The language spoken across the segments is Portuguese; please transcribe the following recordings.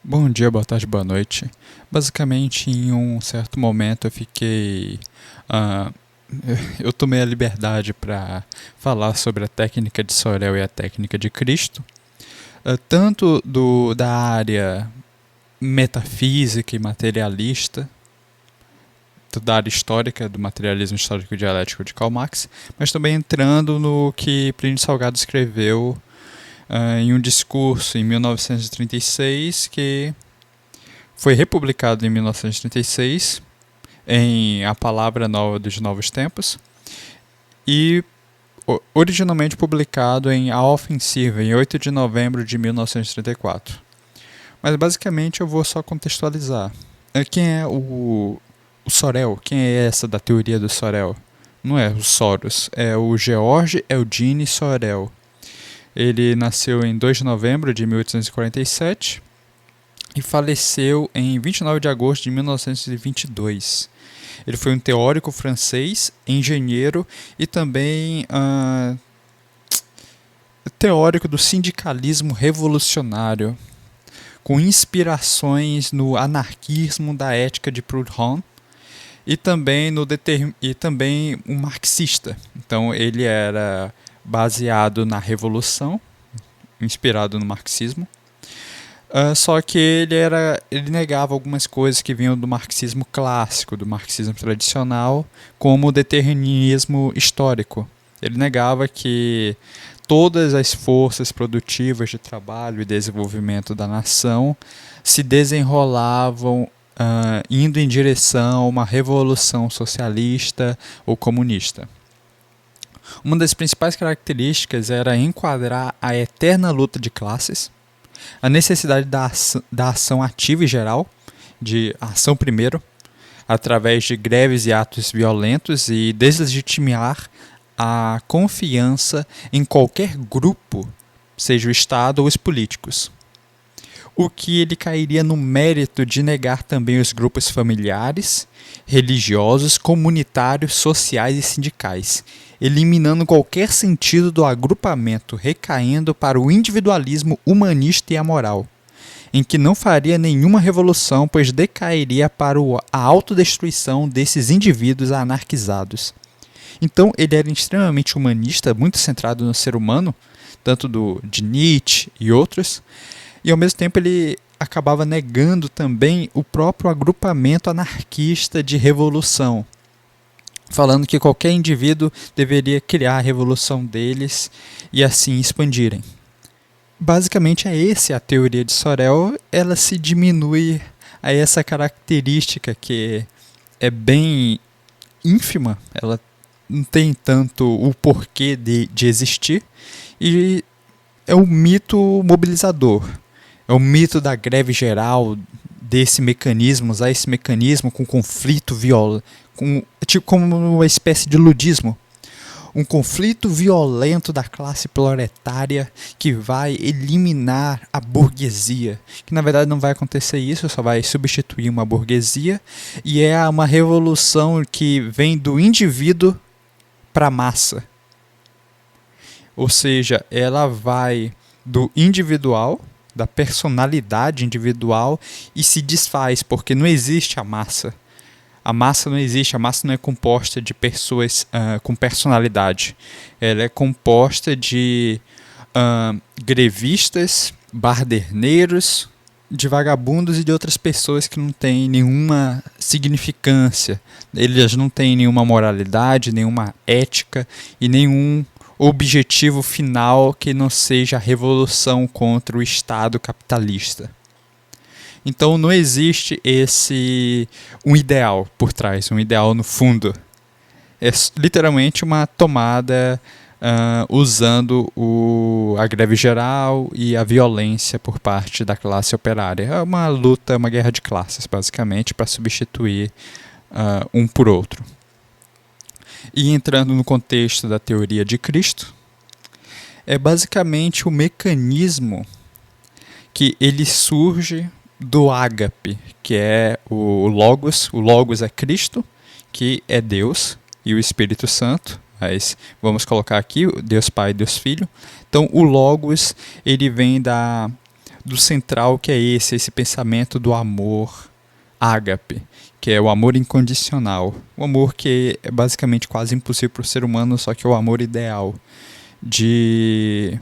Bom dia, boa tarde, boa noite. Basicamente, em um certo momento, eu fiquei. ah, eu tomei a liberdade para falar sobre a técnica de Sorel e a técnica de Cristo, tanto da área metafísica e materialista, da área histórica, do materialismo histórico dialético de Karl Marx, mas também entrando no que Plínio Salgado escreveu em um discurso em 1936 que foi republicado em 1936 em A Palavra Nova dos Novos Tempos e originalmente publicado em A Ofensiva, em 8 de novembro de 1934. Mas basicamente eu vou só contextualizar. Quem é o Sorel? Quem é essa da teoria do Sorel? Não é o Soros, é o George Eugene Sorel. Ele nasceu em 2 de novembro de 1847 e faleceu em 29 de agosto de 1922. Ele foi um teórico francês, engenheiro e também teórico do sindicalismo revolucionário, com inspirações no anarquismo da ética de Proudhon e também um marxista. Então ele era baseado na revolução, inspirado no marxismo. Só que ele negava algumas coisas que vinham do marxismo clássico, do marxismo tradicional, como o determinismo histórico. Ele negava que todas as forças produtivas de trabalho e desenvolvimento da nação se desenrolavam indo em direção a uma revolução socialista ou comunista. Uma das principais características era enquadrar a eterna luta de classes, a necessidade da ação ativa e geral, de ação primeiro, através de greves e atos violentos e deslegitimar a confiança em qualquer grupo, seja o Estado ou os políticos. O que ele cairia no mérito de negar também os grupos familiares, religiosos, comunitários, sociais e sindicais, eliminando qualquer sentido do agrupamento, recaindo para o individualismo humanista e amoral, em que não faria nenhuma revolução, pois decairia para a autodestruição desses indivíduos anarquizados. Então ele era extremamente humanista, muito centrado no ser humano, tanto de Nietzsche e outros, e ao mesmo tempo ele acabava negando também o próprio agrupamento anarquista de revolução, falando que qualquer indivíduo deveria criar a revolução deles e assim expandirem. Basicamente é essa a teoria de Sorel, ela se diminui a essa característica que é bem ínfima, ela não tem tanto o porquê de existir, e é um mito mobilizador. É o mito da greve geral, desse mecanismo, usar esse mecanismo com conflito violento, tipo como uma espécie de ludismo. Um conflito violento da classe proletária que vai eliminar a burguesia. Que na verdade não vai acontecer isso, só vai substituir uma burguesia. E é uma revolução que vem do indivíduo para a massa. Ou seja, ela vai do individual, da personalidade individual, e se desfaz, porque não existe a massa. A massa não existe, a massa não é composta de pessoas com personalidade. Ela é composta de grevistas, barderneiros, de vagabundos e de outras pessoas que não têm nenhuma significância. Eles não têm nenhuma moralidade, nenhuma ética e nenhum objetivo final que não seja a revolução contra o Estado capitalista. Então não existe um ideal por trás, um ideal no fundo. É literalmente uma tomada usando a greve geral e a violência por parte da classe operária. É uma luta, uma guerra de classes, basicamente, para substituir um por outro. E entrando no contexto da teoria de Cristo, é basicamente o mecanismo que ele surge do ágape, que é o Logos. O Logos é Cristo, que é Deus, e o Espírito Santo. Mas vamos colocar aqui Deus Pai e Deus Filho. Então o Logos ele vem do central, que é esse pensamento do amor ágape, que é o amor incondicional. O amor que é basicamente quase impossível para o ser humano, só que é o amor ideal, de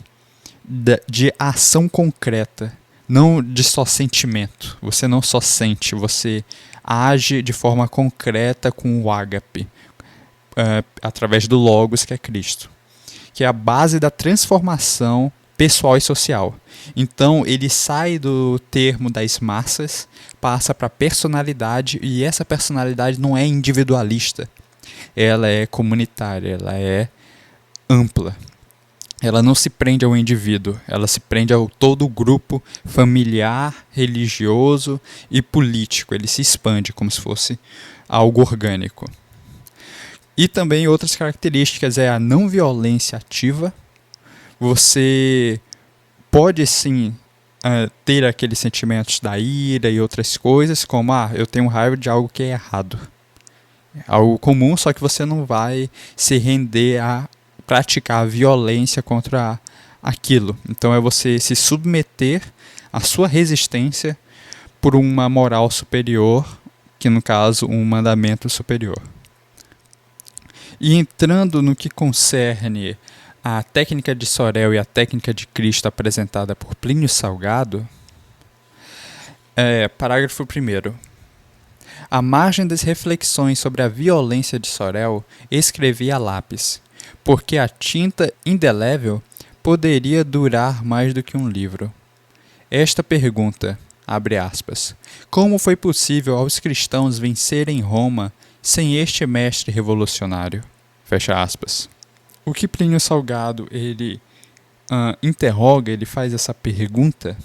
ação concreta, não de só sentimento. Você não só sente, você age de forma concreta com o ágape, através do Logos, que é Cristo, que é a base da transformação pessoal e social. Então ele sai do termo das massas, passa para a personalidade, e essa personalidade não é individualista, ela é comunitária, ela é ampla. Ela não se prende ao indivíduo, ela se prende ao todo o grupo familiar, religioso e político. Ele se expande como se fosse algo orgânico. E também outras características é a não violência ativa. Você pode sim ter aqueles sentimentos da ira e outras coisas, como eu tenho raiva de algo que é errado. É algo comum, só que você não vai se render a praticar a violência contra aquilo. Então é você se submeter à sua resistência por uma moral superior, que no caso um mandamento superior. E entrando no que concerne a técnica de Sorel e a técnica de Cristo apresentada por Plínio Salgado, parágrafo 1º. À margem das reflexões sobre a violência de Sorel, escrevi a lápis, porque a tinta indelével poderia durar mais do que um livro. Esta pergunta, abre aspas, como foi possível aos cristãos vencerem Roma sem este mestre revolucionário? Fecha aspas. O que Plínio Salgado ele interroga, ele faz essa pergunta,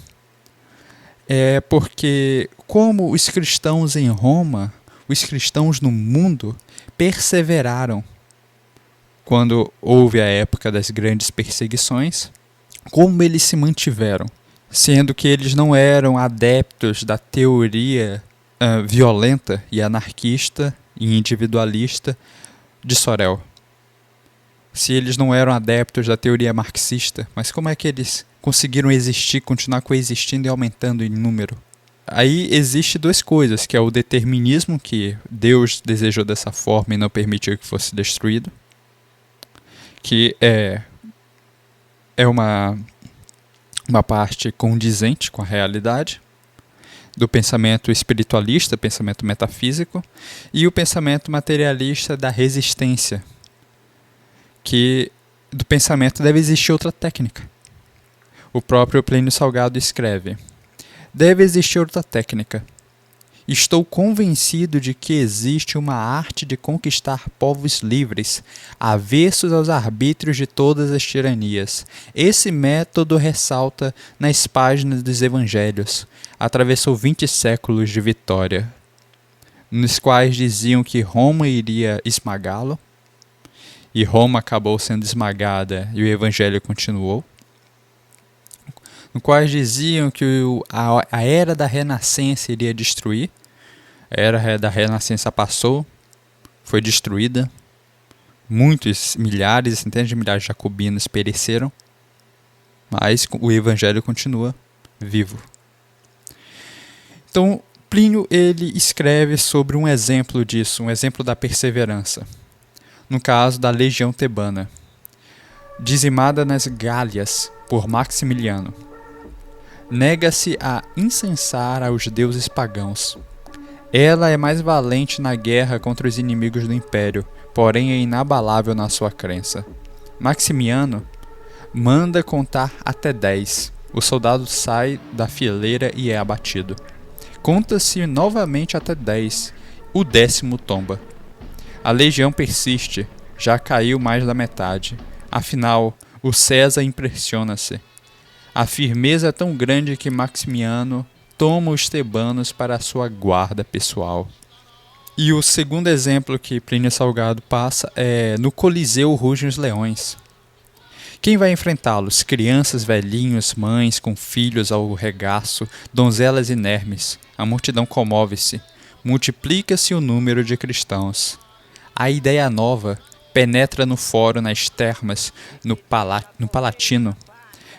é porque como os cristãos em Roma, os cristãos no mundo, perseveraram quando houve a época das grandes perseguições, como eles se mantiveram, sendo que eles não eram adeptos da teoria violenta e anarquista e individualista de Sorel. Se eles não eram adeptos da teoria marxista, mas como é que eles conseguiram existir, continuar coexistindo e aumentando em número? Aí existe duas coisas, que é o determinismo, que Deus desejou dessa forma e não permitiu que fosse destruído, que é uma parte condizente com a realidade, do pensamento espiritualista, pensamento metafísico, e o pensamento materialista da resistência, que do pensamento deve existir outra técnica. O próprio Plínio Salgado escreve: deve existir outra técnica. Estou convencido de que existe uma arte de conquistar povos livres, avessos aos arbítrios de todas as tiranias. Esse método ressalta nas páginas dos evangelhos. Atravessou 20 séculos de vitória, nos quais diziam que Roma iria esmagá-lo, e Roma acabou sendo esmagada e o evangelho continuou. No quais diziam que a era da Renascença iria destruir. A era da Renascença passou, foi destruída. Muitos, milhares, centenas de milhares de jacobinos pereceram, mas o evangelho continua vivo. Então, Plínio ele escreve sobre um exemplo disso, um exemplo da perseverança. No caso da legião tebana, dizimada nas Gálias por Maximiliano. Nega-se a incensar aos deuses pagãos. Ela é mais valente na guerra contra os inimigos do império, porém é inabalável na sua crença. Maximiano manda contar até 10. O soldado sai da fileira e é abatido. Conta-se novamente até 10. O 10º tomba. A legião persiste. Já caiu mais da metade. Afinal, o César impressiona-se. A firmeza é tão grande que Maximiano toma os tebanos para a sua guarda pessoal. E o segundo exemplo que Plínio Salgado passa é: no Coliseu rugem os leões. Quem vai enfrentá-los? Crianças, velhinhos, mães com filhos ao regaço, donzelas inermes. A multidão comove-se. Multiplica-se o número de cristãos. A ideia nova penetra no fórum, nas termas, no Palatino.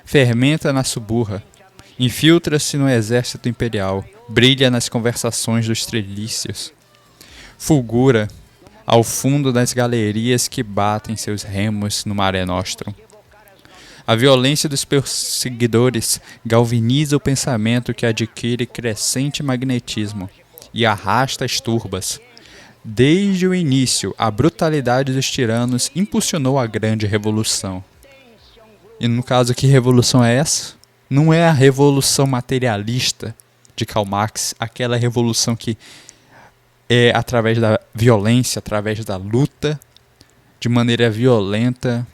Fermenta na Suburra. Infiltra-se no exército imperial, brilha nas conversações dos trilícios, fulgura ao fundo das galerias que batem seus remos no Mare Nostrum. A violência dos perseguidores galvaniza o pensamento que adquire crescente magnetismo e arrasta as turbas. Desde o início, a brutalidade dos tiranos impulsionou a grande revolução. E no caso, que revolução é essa? Não é a revolução materialista de Karl Marx, aquela revolução que é através da violência, através da luta, de maneira violenta,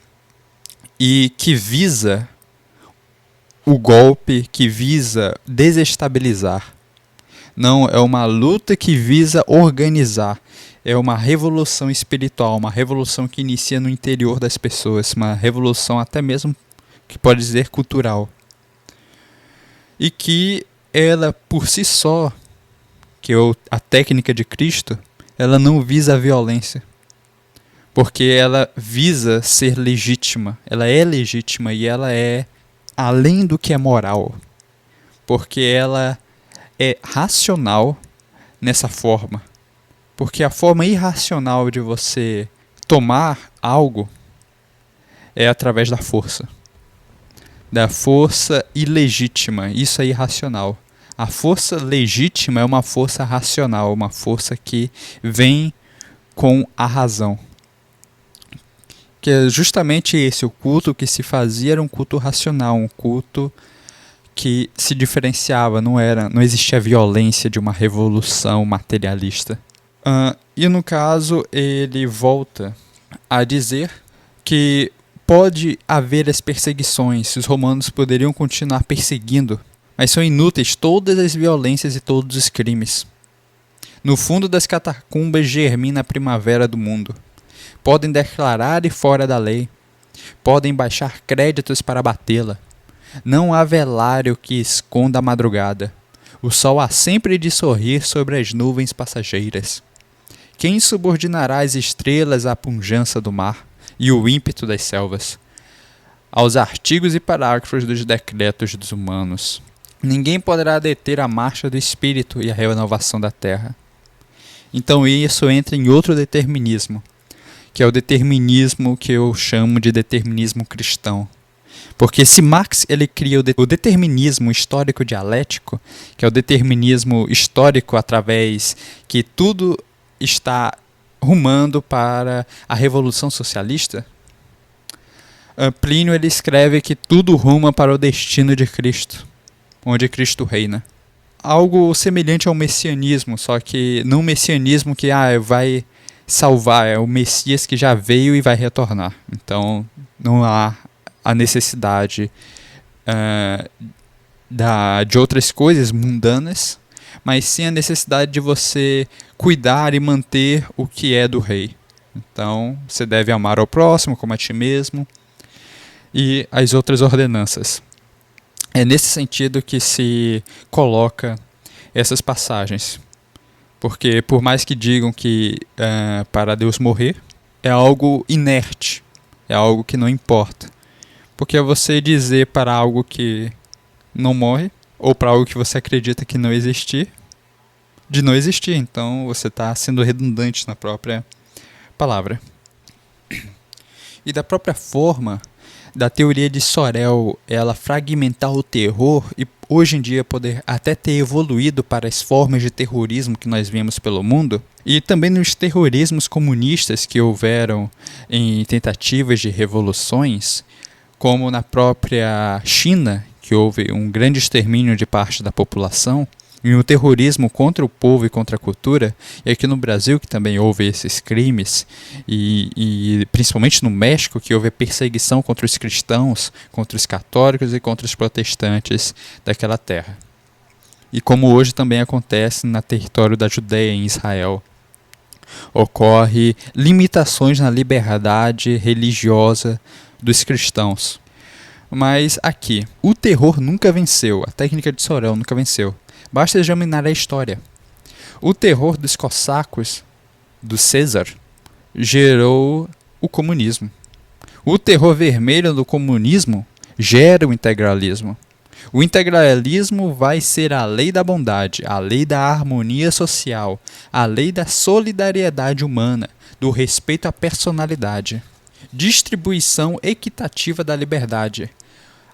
e que visa o golpe, que visa desestabilizar. Não, é uma luta que visa organizar. É uma revolução espiritual, uma revolução que inicia no interior das pessoas, uma revolução até mesmo que pode dizer cultural. E que ela por si só, que é a técnica de Cristo, ela não visa a violência. Porque ela visa ser legítima, ela é legítima e ela é além do que é moral. Porque ela é racional nessa forma. Porque a forma irracional de você tomar algo é através da força. Da força ilegítima, isso é irracional. A força legítima é uma força racional, uma força que vem com a razão. Que é justamente esse, o culto que se fazia era um culto racional, um culto que se diferenciava, não existia a violência de uma revolução materialista. E no caso, ele volta a dizer que pode haver as perseguições, os romanos poderiam continuar perseguindo, mas são inúteis todas as violências e todos os crimes. No fundo das catacumbas germina a primavera do mundo. Podem declarar e fora da lei. Podem baixar créditos para batê-la. Não há velário que esconda a madrugada. O sol há sempre de sorrir sobre as nuvens passageiras. Quem subordinará as estrelas à pujança do mar e o ímpeto das selvas? Aos artigos e parágrafos dos decretos dos humanos. Ninguém poderá deter a marcha do espírito e a renovação da terra. Então isso entra em outro determinismo, que é o determinismo que eu chamo de determinismo cristão. Porque se Marx ele cria o determinismo histórico dialético, que é o determinismo histórico através que tudo está rumando para a Revolução Socialista, Plínio ele escreve que tudo ruma para o destino de Cristo, onde Cristo reina. Algo semelhante ao messianismo, só que não o messianismo que vai salvar, é o Messias que já veio e vai retornar. Então não há a necessidade de outras coisas mundanas, mas sim a necessidade de você cuidar e manter o que é do rei. Então você deve amar ao próximo como a ti mesmo e as outras ordenanças. É nesse sentido que se coloca essas passagens. Porque por mais que digam que para Deus morrer, é algo inerte, é algo que não importa. Porque é você dizer para algo que não morre, ou para algo que você acredita que não existir, de não existir. Então você está sendo redundante na própria palavra. E da própria forma da teoria de Sorel, ela fragmentar o terror e hoje em dia poder até ter evoluído para as formas de terrorismo que nós vemos pelo mundo, e também nos terrorismos comunistas que houveram em tentativas de revoluções, como na própria China, que houve um grande extermínio de parte da população, e o terrorismo contra o povo e contra a cultura, e aqui no Brasil que também houve esses crimes, e principalmente no México que houve a perseguição contra os cristãos, contra os católicos e contra os protestantes daquela terra. E como hoje também acontece no território da Judéia, em Israel. Ocorre limitações na liberdade religiosa dos cristãos. Mas aqui, o terror nunca venceu, a técnica de Sorel nunca venceu. Basta examinar a história. O terror dos cossacos, do César, gerou o comunismo. O terror vermelho do comunismo gera o integralismo. O integralismo vai ser a lei da bondade, a lei da harmonia social, a lei da solidariedade humana, do respeito à personalidade. Distribuição equitativa da liberdade,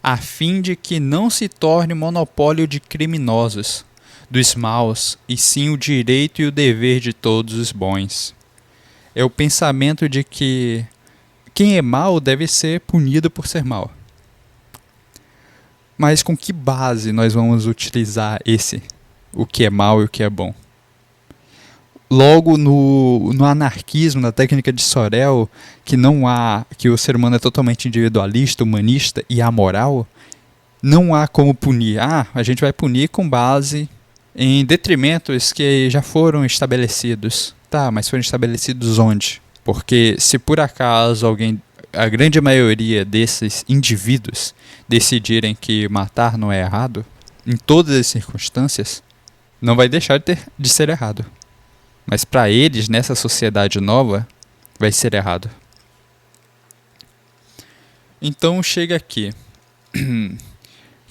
a fim de que não se torne monopólio de criminosos, dos maus, e sim o direito e o dever de todos os bons. É o pensamento de que quem é mau deve ser punido por ser mau. Mas com que base nós vamos utilizar o que é mau e o que é bom? Logo no anarquismo, na técnica de Sorel, que o ser humano é totalmente individualista, humanista e amoral, não há como punir. A gente vai punir com base em detrimentos que já foram estabelecidos. Tá, mas foram estabelecidos onde? Porque se por acaso a grande maioria desses indivíduos decidirem que matar não é errado, em todas as circunstâncias, não vai deixar de ser errado. Mas para eles, nessa sociedade nova, vai ser errado. Então chega aqui,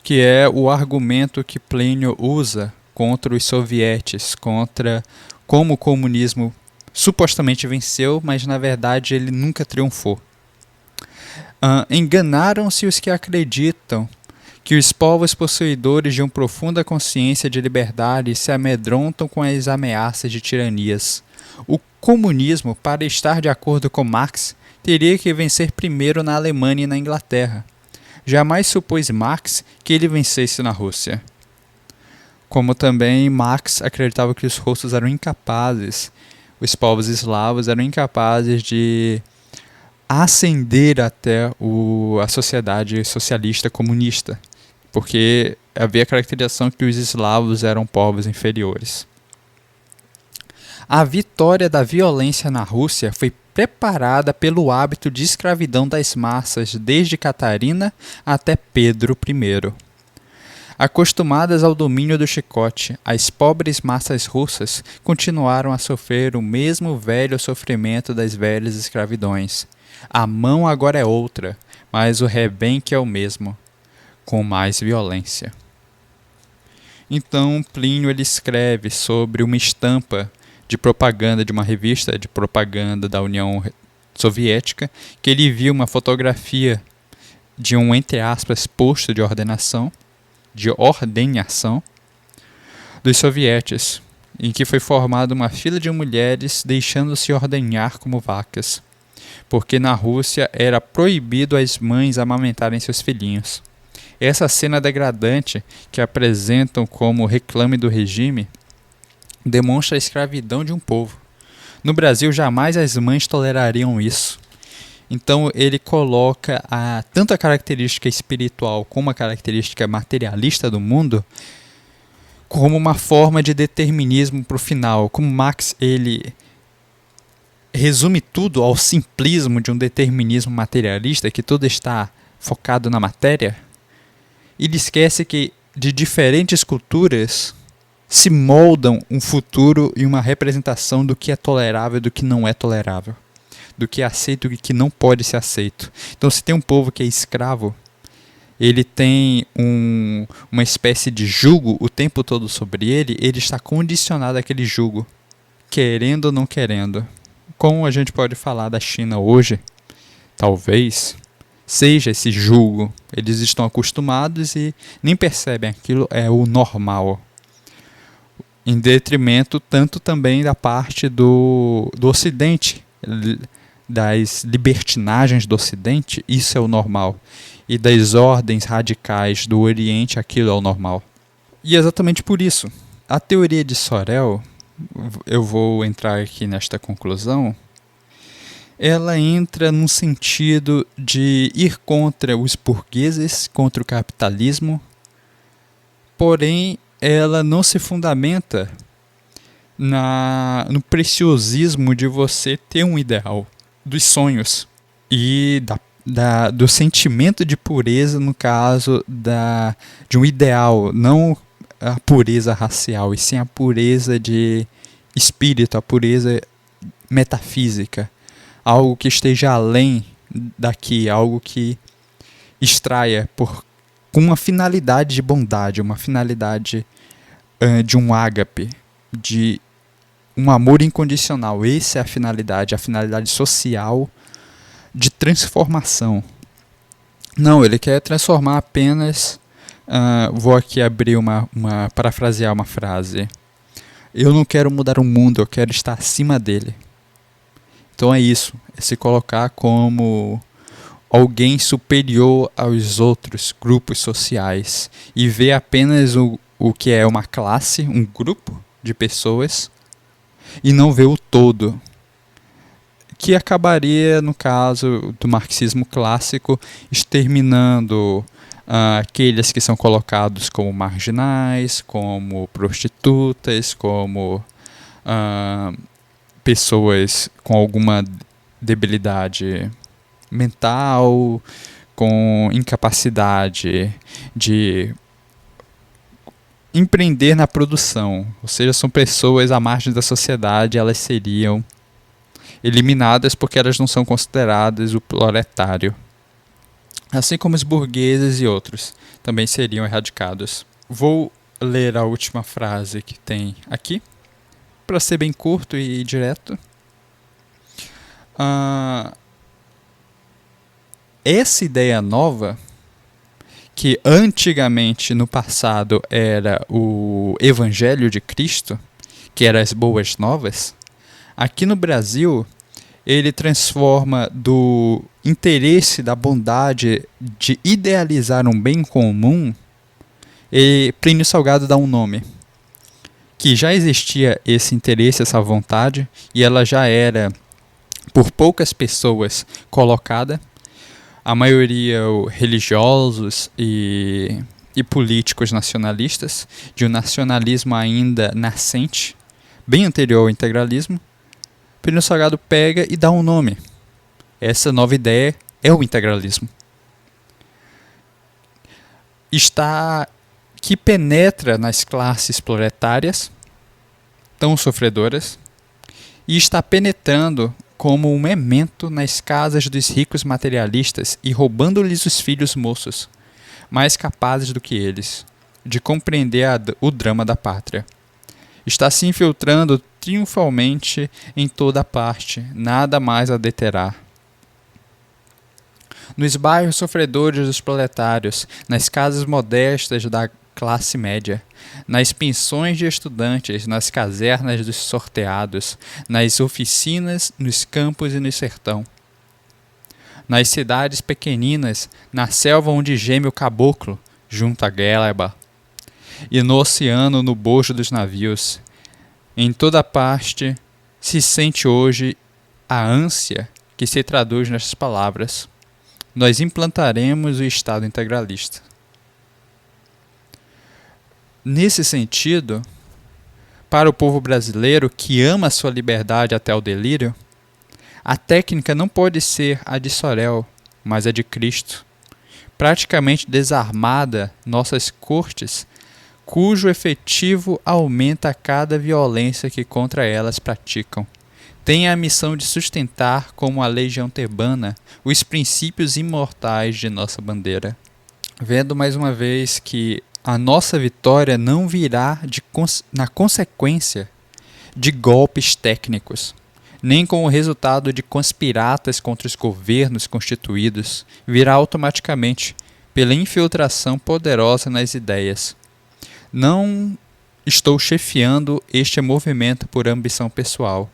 que é o argumento que Plínio usa contra os sovietes, contra como o comunismo supostamente venceu, mas na verdade ele nunca triunfou. Enganaram-se os que acreditam que os povos possuidores de uma profunda consciência de liberdade se amedrontam com as ameaças de tiranias. O comunismo, para estar de acordo com Marx, teria que vencer primeiro na Alemanha e na Inglaterra. Jamais supôs Marx que ele vencesse na Rússia. Como também Marx acreditava que os russos eram incapazes, os povos eslavos eram incapazes de ascender até a sociedade socialista comunista, porque havia a caracterização que os eslavos eram povos inferiores. A vitória da violência na Rússia foi preparada pelo hábito de escravidão das massas desde Catarina até Pedro I. Acostumadas ao domínio do chicote, as pobres massas russas continuaram a sofrer o mesmo velho sofrimento das velhas escravidões. A mão agora é outra, mas o rebenque é o mesmo, com mais violência. Então Plínio ele escreve sobre uma estampa de propaganda de uma revista de propaganda da União Soviética, que ele viu uma fotografia de um, entre aspas, posto de ordenação dos sovietes, em que foi formada uma fila de mulheres deixando-se ordenhar como vacas, porque na Rússia era proibido as mães amamentarem seus filhinhos. Essa cena degradante, que apresentam como reclame do regime, demonstra a escravidão de um povo. No Brasil, jamais as mães tolerariam isso. Então ele coloca tanto a característica espiritual como a característica materialista do mundo como uma forma de determinismo para o final. Como Marx ele resume tudo ao simplismo de um determinismo materialista, que tudo está focado na matéria, ele esquece que de diferentes culturas se moldam um futuro e uma representação do que é tolerável e do que não é tolerável, do que é aceito e do que não pode ser aceito. Então, se tem um povo que é escravo, ele tem uma espécie de jugo o tempo todo sobre ele, ele está condicionado àquele jugo, querendo ou não querendo. Como a gente pode falar da China hoje, talvez seja esse jugo. Eles estão acostumados e nem percebem aquilo é o normal. Em detrimento tanto também da parte do Ocidente, das libertinagens do Ocidente, isso é o normal. E das ordens radicais do Oriente, aquilo é o normal. E é exatamente por isso, a teoria de Sorel, eu vou entrar aqui nesta conclusão, ela entra num sentido de ir contra os burgueses, contra o capitalismo, porém ela não se fundamenta no preciosismo de você ter um ideal, dos sonhos e do sentimento de pureza, no caso de um ideal, não a pureza racial, e sim a pureza de espírito, a pureza metafísica, algo que esteja além daqui, algo que extraia por com uma finalidade de bondade, uma finalidade de um ágape, de um amor incondicional. Essa é a finalidade social de transformação. Não, ele quer transformar apenas... vou aqui abrir parafrasear uma frase. Eu não quero mudar o mundo, eu quero estar acima dele. Então é isso, é se colocar como alguém superior aos outros grupos sociais e ver apenas o que é uma classe, um grupo de pessoas, e não ver o todo, que acabaria, no caso do marxismo clássico, exterminando aqueles que são colocados como marginais, como prostitutas, como pessoas com alguma debilidade mental, com incapacidade de empreender na produção. Ou seja, são pessoas à margem da sociedade, elas seriam eliminadas porque elas não são consideradas o proletário. Assim como os burgueses e outros também seriam erradicados. Vou ler a última frase que tem aqui, para ser bem curto e direto. Essa ideia nova, que antigamente no passado era o Evangelho de Cristo, que era as boas novas, aqui no Brasil ele transforma do interesse, da bondade de idealizar um bem comum, e Plínio Salgado dá um nome. Que já existia esse interesse, essa vontade, e ela já era, por poucas pessoas, colocada. A maioria religiosos e políticos nacionalistas, de um nacionalismo ainda nascente, bem anterior ao integralismo. Plínio Salgado pega e dá um nome. Essa nova ideia é o integralismo. Que penetra nas classes proletárias, tão sofredoras, e está penetrando como um memento nas casas dos ricos materialistas e roubando-lhes os filhos moços, mais capazes do que eles, de compreender o drama da pátria. Está se infiltrando triunfalmente em toda parte, nada mais a deterá. Nos bairros sofredores dos proletários, nas casas modestas da classe média, nas pensões de estudantes, nas casernas dos sorteados, nas oficinas, nos campos e no sertão. Nas cidades pequeninas, na selva onde geme o caboclo, junto à guelba, e no oceano, no bojo dos navios. Em toda parte se sente hoje a ânsia que se traduz nestas palavras. Nós implantaremos o Estado integralista. Nesse sentido, para o povo brasileiro que ama sua liberdade até o delírio, a técnica não pode ser a de Sorel, mas a de Cristo. Praticamente desarmada nossas cortes, cujo efetivo aumenta a cada violência que contra elas praticam. Tem a missão de sustentar, como a legião tebana, os princípios imortais de nossa bandeira. Vendo mais uma vez que a nossa vitória não virá na consequência de golpes técnicos, nem com o resultado de conspiratas contra os governos constituídos, virá automaticamente pela infiltração poderosa nas ideias. Não estou chefiando este movimento por ambição pessoal.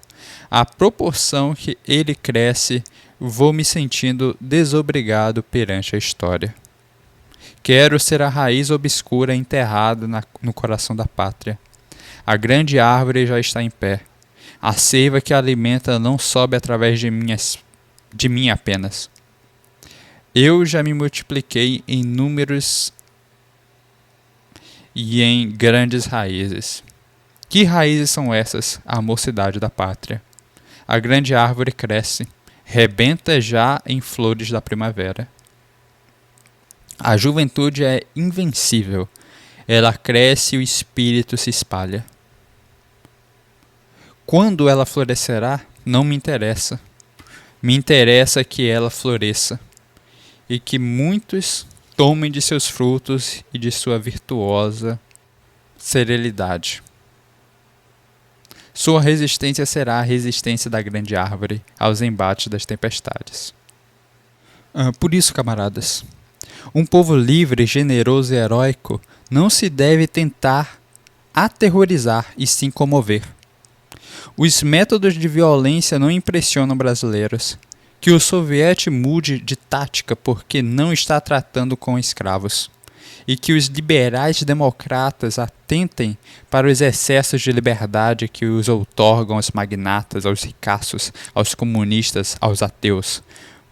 À proporção que ele cresce, vou me sentindo desobrigado perante a história. Quero ser a raiz obscura enterrada no coração da pátria. A grande árvore já está em pé. A seiva que a alimenta não sobe através de mim apenas. Eu já me multipliquei em números e em grandes raízes. Que raízes são essas, a mocidade da pátria? A grande árvore cresce, rebenta já em flores da primavera. A juventude é invencível. Ela cresce e o espírito se espalha. Quando ela florescerá, não me interessa. Me interessa que ela floresça e que muitos tomem de seus frutos e de sua virtuosa serenidade. Sua resistência será a resistência da grande árvore aos embates das tempestades. Por isso, camaradas, um povo livre, generoso e heróico não se deve tentar aterrorizar e sim comover. Os métodos de violência não impressionam brasileiros. Que o soviete mude de tática porque não está tratando com escravos. E que os liberais democratas atentem para os excessos de liberdade que os outorgam aos magnatas, aos ricaços, aos comunistas, aos ateus.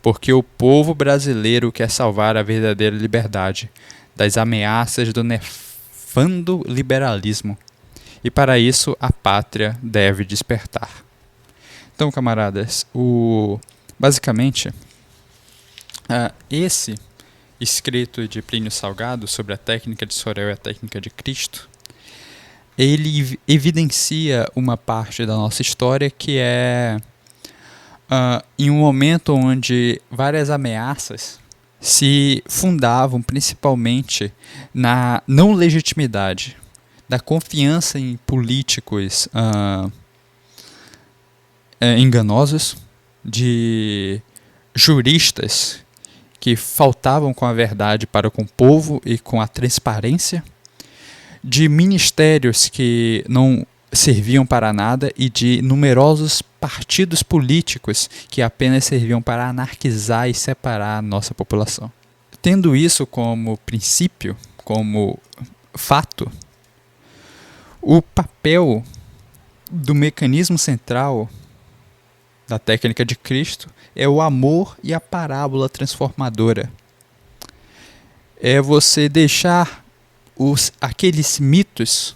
Porque o povo brasileiro quer salvar a verdadeira liberdade das ameaças do nefando liberalismo. E para isso a pátria deve despertar. Então, camaradas, basicamente, esse escrito de Plínio Salgado sobre a técnica de Sorel e a técnica de Cristo, ele evidencia uma parte da nossa história que é em um momento onde várias ameaças se fundavam principalmente na não legitimidade, da confiança em políticos enganosos, de juristas que faltavam com a verdade para com o povo e com a transparência, de ministérios que não serviam para nada e de numerosos partidos políticos que apenas serviam para anarquizar e separar a nossa população. Tendo isso como princípio, como fato, o papel do mecanismo central da técnica de Cristo é o amor e a parábola transformadora. É você deixar aqueles mitos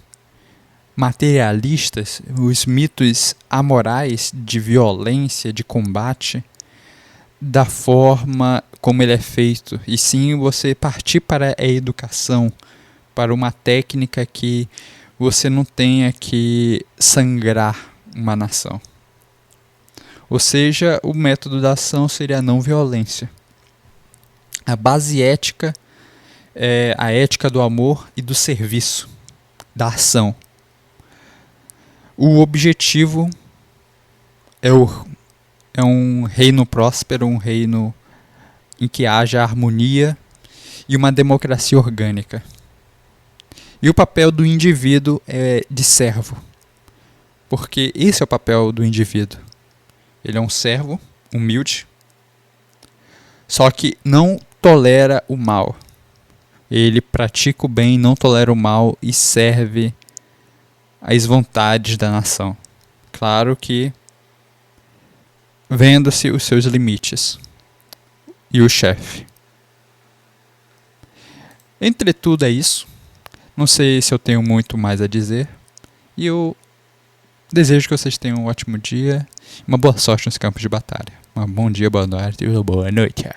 materialistas, os mitos amorais de violência, de combate, da forma como ele é feito, e sim você partir para a educação, para uma técnica que você não tenha que sangrar uma nação. Ou seja, o método da ação seria a não violência. A base ética é a ética do amor e do serviço, da ação. O objetivo é um reino próspero, um reino em que haja harmonia e uma democracia orgânica. E o papel do indivíduo é de servo, porque esse é o papel do indivíduo. Ele é um servo humilde, só que não tolera o mal. Ele pratica o bem, não tolera o mal e serve às vontades da nação. Claro que vendo-se os seus limites e o chefe. Entretudo é isso. Não sei se eu tenho muito mais a dizer. E eu desejo que vocês tenham um ótimo dia. Uma boa sorte nos campos de batalha. Um bom dia, boa noite e boa noite.